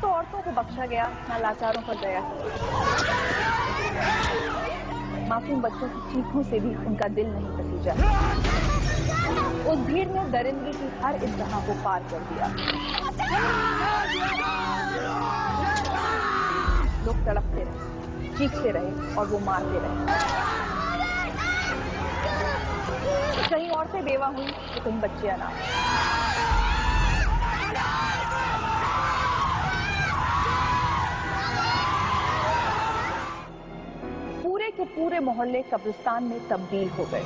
तो औरतों को बख्शा गया, न लाचारों पर दया। मासूम बच्चों की चीखों से भी उनका दिल नहीं पसीजा। उस भीड़ ने दरिंदगी की हर इंतहा को पार कर दिया। लोग तड़पते रहे, चीखते रहे और वो मारते रहे। कहीं औरतें बेवा हुई तो कहीं बच्चे अनाथ। पूरे के पूरे मोहल्ले कब्रिस्तान में तब्दील हो गए।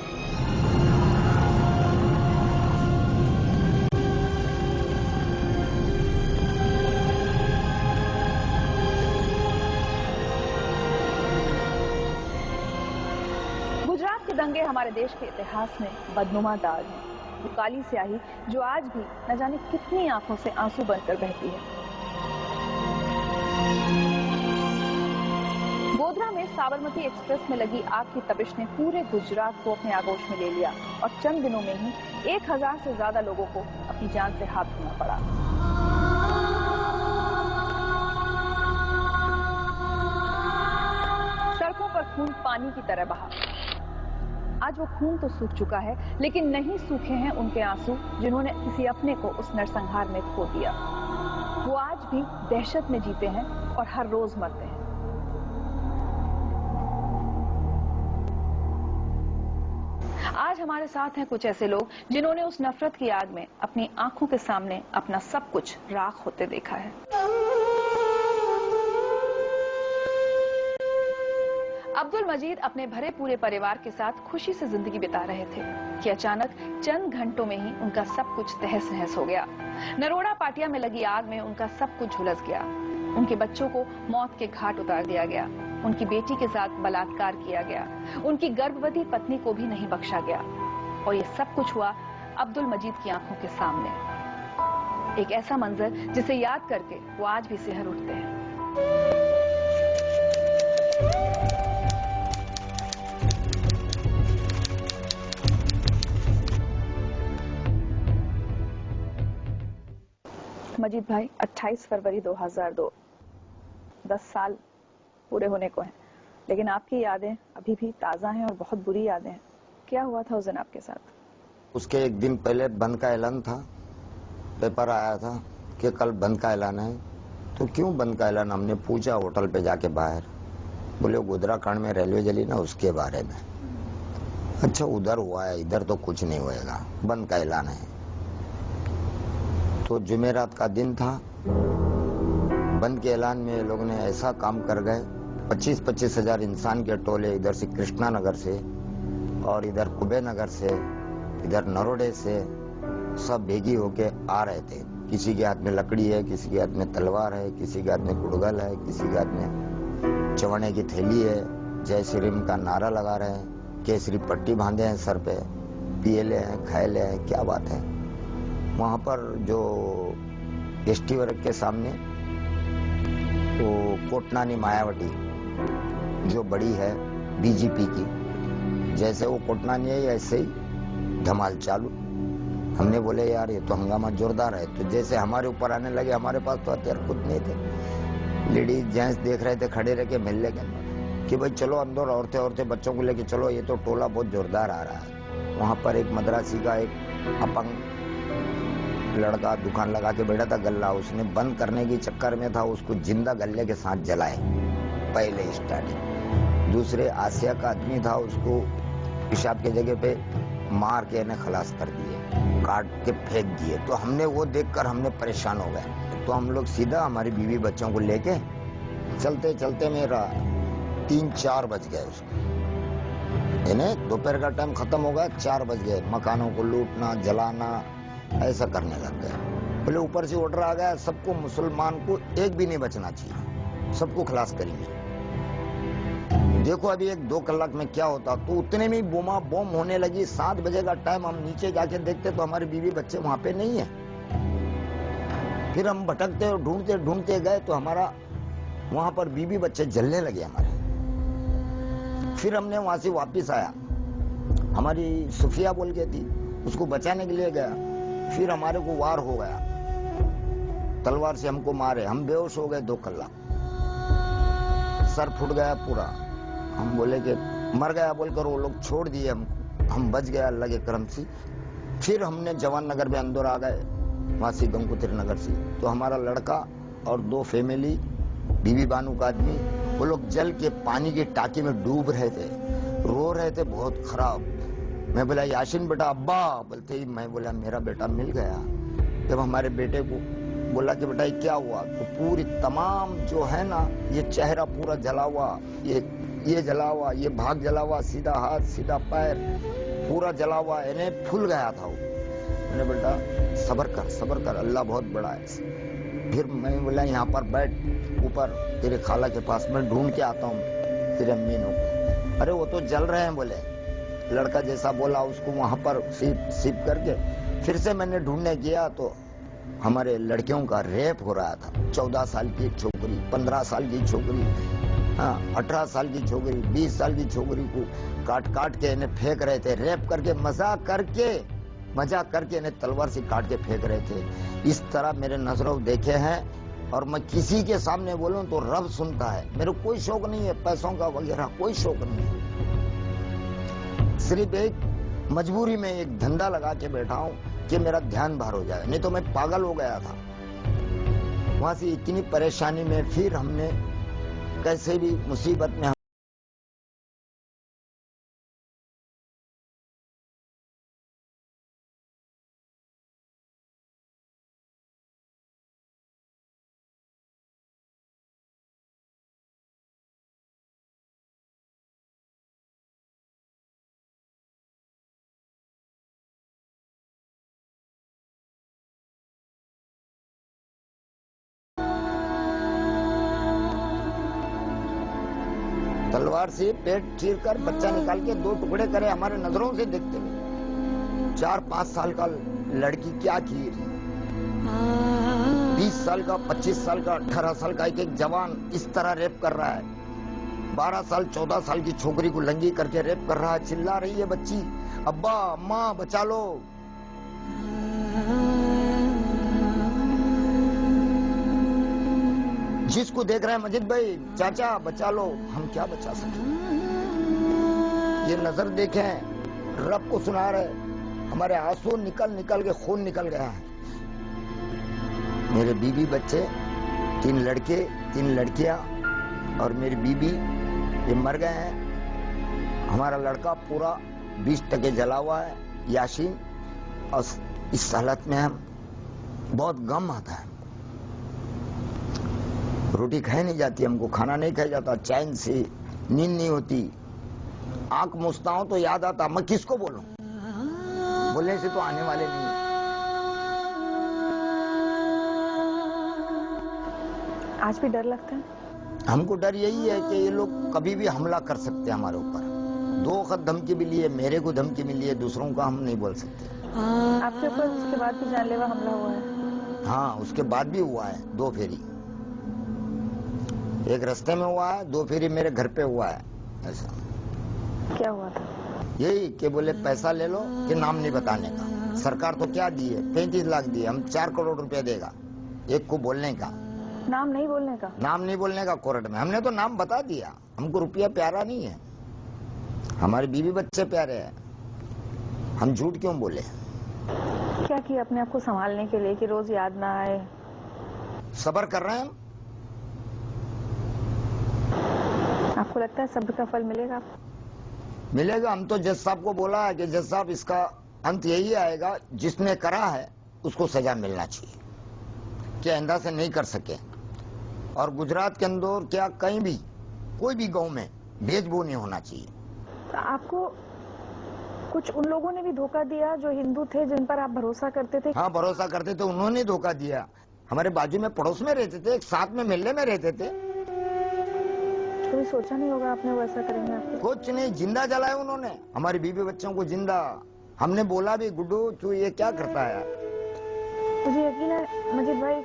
गुजरात के दंगे हमारे देश के इतिहास में बदनुमा दाग है। वो काली स्याही जो आज भी न जाने कितनी आंखों से आंसू बनकर बहती है। गोधरा में साबरमती एक्सप्रेस में लगी आग की तपिश ने पूरे गुजरात को अपने आगोश में ले लिया और चंद दिनों में ही 1000 से ज्यादा लोगों को अपनी जान से हाथ धोना पड़ा। सड़कों पर खून पानी की तरह बहा। आज वो खून तो सूख चुका है, लेकिन नहीं सूखे हैं उनके आंसू जिन्होंने किसी अपने को उस नरसंहार में खो दिया। वो आज भी दहशत में जीते हैं और हर रोज मरते हैं। आज हमारे साथ हैं कुछ ऐसे लोग जिन्होंने उस नफरत की आग में अपनी आंखों के सामने अपना सब कुछ राख होते देखा है। अब्दुल मजीद अपने भरे पूरे परिवार के साथ खुशी से जिंदगी बिता रहे थे कि अचानक चंद घंटों में ही उनका सब कुछ तहस नहस हो गया। नरोड़ा पाटिया में लगी आग में उनका सब कुछ झुलस गया। उनके बच्चों को मौत के घाट उतार दिया गया। उनकी बेटी के साथ बलात्कार किया गया। उनकी गर्भवती पत्नी को भी नहीं बख्शा गया। और ये सब कुछ हुआ अब्दुल मजीद की आंखों के सामने। एक ऐसा मंजर जिसे याद करके वो आज भी सिहर उठते हैं। मजीद भाई, 28 फरवरी 2002, 10 साल पूरे होने को हैं, लेकिन आपकी यादें अभी भी ताज़ा हैं और बहुत बुरी यादें हैं। क्या हुआ था उस दिन आपके साथ? उसके एक दिन पहले बंद का ऐलान था। पेपर आया था कि कल बंद का ऐलान है। तो क्यों बंद का ऐलान? हमने पूछा होटल पे जाके बाहर। बोले गोधरा कांड में रेलवे जली ना, उसके बारे में। अच्छा, उधर हुआ है, इधर तो कुछ नहीं होएगा, बंद का ऐलान है। तो जुमेरात का दिन था। बंद के ऐलान में लोगों ने ऐसा काम कर गए। 25-25 हजार इंसान के टोले इधर से कृष्णा नगर से और इधर कुबे नगर से, इधर नरोड़े से, सब भेगी होके आ रहे थे। किसी के हाथ में लकड़ी है, किसी के हाथ में तलवार है, किसी के हाथ में गुड़गल है, किसी के हाथ में चवने की थैली है। जय श्री राम का नारा लगा रहे हैं, केसरी पट्टी बांधे हैं सर पे, पियले हैं, खायले हैं। क्या बात है। वहां पर जो एसटी वर्ग के सामने तो कोटनानी मायावती जो बड़ी है बीजेपी की, जैसे वो कोटनानी है ऐसे ही धमाल चालू। हमने बोले यार ये तो हंगामा जोरदार है। तो जैसे हमारे ऊपर आने लगे, हमारे पास तो हथियार खुद नहीं थे। लेडीज जेंट्स देख रहे थे खड़े रह के मिलने के कि भाई चलो अंदर, औरतें बच्चों को लेके चलो, ये तो टोला बहुत जोरदार आ रहा है। वहां पर एक मद्रासी का एक अपंग लड़का दुकान लगा के बैठा था गल्ला, उसने बंद करने की चक्कर में था, उसको जिंदा गल्ले के साथ जलाए पहले स्टार्टिंग। दूसरे आसिया का आदमी था, उसको पेशाब के जगह पे मार के इन्हें खलास कर दिए, काट के फेंक दिए। तो हमने वो देखकर हमने परेशान हो गए। तो हम लोग सीधा हमारी बीवी बच्चों को लेके चलते चलते मेरा 3-4 बज गए। उसको दोपहर का टाइम खत्म हो गया, 4 बज गए। मकानों को लूटना, जलाना, ऐसा करने लग गए। पहले ऊपर से ऑर्डर आ गया, सबको, मुसलमान को एक भी नहीं बचना चाहिए, सबको खलास करेंगे। देखो अभी 1-2 कलाक में क्या होता। तो उतने में बोमा बम होने लगी। 7 बजे का टाइम, हम नीचे जाके देखते तो हमारी बीवी बच्चे वहां पे नहीं है। फिर हम भटकते और ढूंढते ढूंढते गए तो हमारा वहां पर बीवी बच्चे जलने लगे हमारे। फिर हमने वहां से वापिस आया, हमारी सुफिया बोल के थी, उसको बचाने के लिए गया। फिर हमारे को वार हो गया। तलवार से हमको मारे, हम बेहोश हो गए 2 कल्ला, सर फूट गया पूरा। हम बोले कि मर गया बोलकर वो लोग छोड़ दिए हमको, हम बच गया अल्लाह के करम से। फिर हमने जवान नगर में अंदर आ गए, वहां से गंगोत्री नगर से। तो हमारा लड़का और 2 फैमिली, बीबी बानू का आदमी, वो लोग जल के पानी की टाकी में डूब रहे थे, रो रहे थे बहुत खराब। मैं बोला याशीन बेटा, अब्बा बोलते ही मैं बोला मेरा बेटा मिल गया। जब हमारे बेटे को बोला कि बेटा ये क्या हुआ, तो पूरी तमाम जो है ना, ये चेहरा पूरा जला हुआ, ये जला हुआ, ये भाग जला हुआ, सीधा हाथ सीधा पैर पूरा जला हुआ, यानी फूल गया था वो। मैंने बेटा सब्र कर, अल्लाह बहुत बड़ा है। फिर मैं बोला यहाँ पर बैठ ऊपर तेरे खाला के पास, मैं ढूंढ के आता हूँ तेरे अम्मी को। अरे वो तो जल रहे हैं बोले। लड़का जैसा बोला उसको वहां पर सीप करके फिर से मैंने ढूंढने गया तो हमारे लड़कियों का रेप हो रहा था। 14 साल की छोकरी, 15 साल की छोकरी, 18 साल की छोकरी, 20 साल की छोकरी को काट के इन्हें फेंक रहे थे, रेप करके मजाक करके इन्हें तलवार से काट के फेंक रहे थे। इस तरह मेरे नजरों देखे हैं। और मैं किसी के सामने बोलूं तो रब सुनता है। मेरे कोई शौक नहीं है पैसों का वगैरह, कोई शौक नहीं है। सिर्फ एक मजबूरी में एक धंधा लगा के बैठा हूं कि मेरा ध्यान बाहर हो जाए, नहीं तो मैं पागल हो गया था। वहां से इतनी परेशानी में फिर हमने कैसे भी मुसीबत में तलवार से पेट चीर कर बच्चा निकाल के 2 टुकड़े करे हमारे नजरों से देखते हुए। 4-5 साल का लड़की क्या की, 20 साल का, 25 साल का, 18 साल का एक जवान इस तरह रेप कर रहा है। 12 साल 14 साल की छोकरी को लंगी करके रेप कर रहा है। चिल्ला रही है बच्ची, अब्बा अम्मा बचा लो। जिसको देख रहे हैं मजिद भाई, चाचा बचा लो, हम क्या बचा सके। ये नजर देखें, रब को सुना रहे, हमारे आंसू निकल के खून निकल गया है। मेरे बीबी बच्चे, 3 लड़के 3 लड़कियां और मेरी बीबी ये मर गए हैं। हमारा लड़का पूरा 20% जला हुआ है, याशीन। और इस हालत में हम बहुत गम आता है। रोटी खाई नहीं जाती, हमको खाना नहीं खाया जाता, चैन से नींद नहीं होती। आंख मूसता हूं तो याद आता, मैं किसको बोलूं, बोलने से तो आने वाले नहीं। आज भी डर लगता है? हमको डर यही है कि ये लोग कभी भी हमला कर सकते हैं हमारे ऊपर। 2 वक्त धमकी मिली है, मेरे को धमकी मिली है, दूसरों का हम नहीं बोल सकते। आपके ऊपर उसके बाद भी जानलेवा हमला हुआ है? हाँ, उसके बाद भी हुआ है। 2 फेरी, एक रास्ते में हुआ है, 2 फेरी मेरे घर पे हुआ है। ऐसा क्या हुआ था? यही कि बोले पैसा ले लो कि नाम नहीं बताने का। सरकार तो क्या दी है, 35 लाख दिए, हम 4 करोड़ रुपया देगा एक को बोलने का। नाम नहीं बोलने का? नाम नहीं बोलने का कोर्ट में। हमने तो नाम बता दिया, हमको रुपया प्यारा नहीं है, हमारे बीवी बच्चे प्यारे हैं, हम झूठ क्यों बोले। क्या किया अपने आप को संभालने के लिए कि रोज याद ना आए? सब्र कर रहे हैं। आपको लगता है सब्र का फल मिलेगा? मिलेगा। हम तो जज साहब को बोला है कि जज साहब इसका अंत यही आएगा, जिसने करा है उसको सजा मिलना चाहिए, कि आइंदा से नहीं कर सके। और गुजरात के अंदर क्या कहीं भी कोई भी गांव में भेदभाव नहीं होना चाहिए। तो आपको कुछ उन लोगों ने भी धोखा दिया जो हिंदू थे, जिन पर आप भरोसा करते थे? हाँ, भरोसा करते थे, उन्होंने धोखा दिया। हमारे बाजू में पड़ोस में रहते थे, एक साथ में मिलने में रहते थे। कभी सोचा नहीं होगा आपने वो ऐसा करेंगे? आपको कुछ नहीं, जिंदा जलाया उन्होंने हमारे बीवी बच्चों को जिंदा। हमने बोला भी, गुड्डू तू ये क्या करता है यार। मुझे यकीन है मजीद भाई,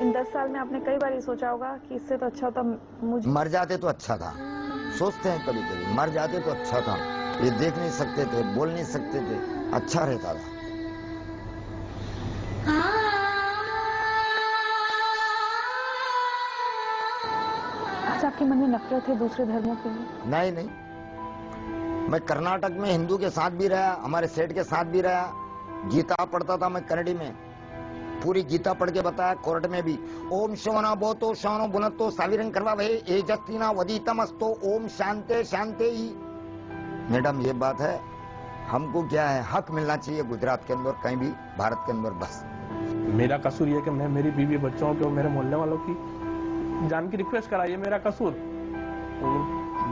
इन 10 साल में आपने कई बार ये सोचा होगा कि इससे तो अच्छा होता मुझे मर जाते तो अच्छा था। सोचते हैं कभी कभी, मर जाते तो अच्छा था। ये देख नहीं सकते थे, बोल नहीं सकते थे, अच्छा रहता था। अच्छा, आपके मन में नफरत है दूसरे धर्मों के लिए? नहीं नहीं, मैं कर्नाटक में हिंदू के साथ भी रहा, हमारे सेठ के साथ भी रहा, गीता पढ़ता था मैं कन्नड़ी में, पूरी गीता पढ़ के बताया कोर्ट में भी। ओम शवना बोतो शवनो बुनतो साविरंग करवा भे एजस्तिना वदीतमस्तो ओम शांते शांते ही। मैडम ये बात है, हमको क्या है, हक मिलना चाहिए गुजरात के अंदर, कहीं भी भारत के अंदर, बस। मेरा कसूर ये कि मैं मेरी बीवी बच्चों के और मेरे मोहल्ले वालों की जान की रिक्वेस्ट कराई है, मेरा कसूर। और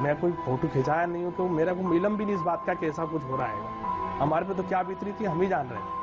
मैं कोई फोटो खिंचाया नहीं हूँ, तो मेरा को इलम भी नहीं इस बात का कि ऐसा कुछ हो रहा है। हमारे पे तो क्या बीत रही थी हम ही जान रहे हैं।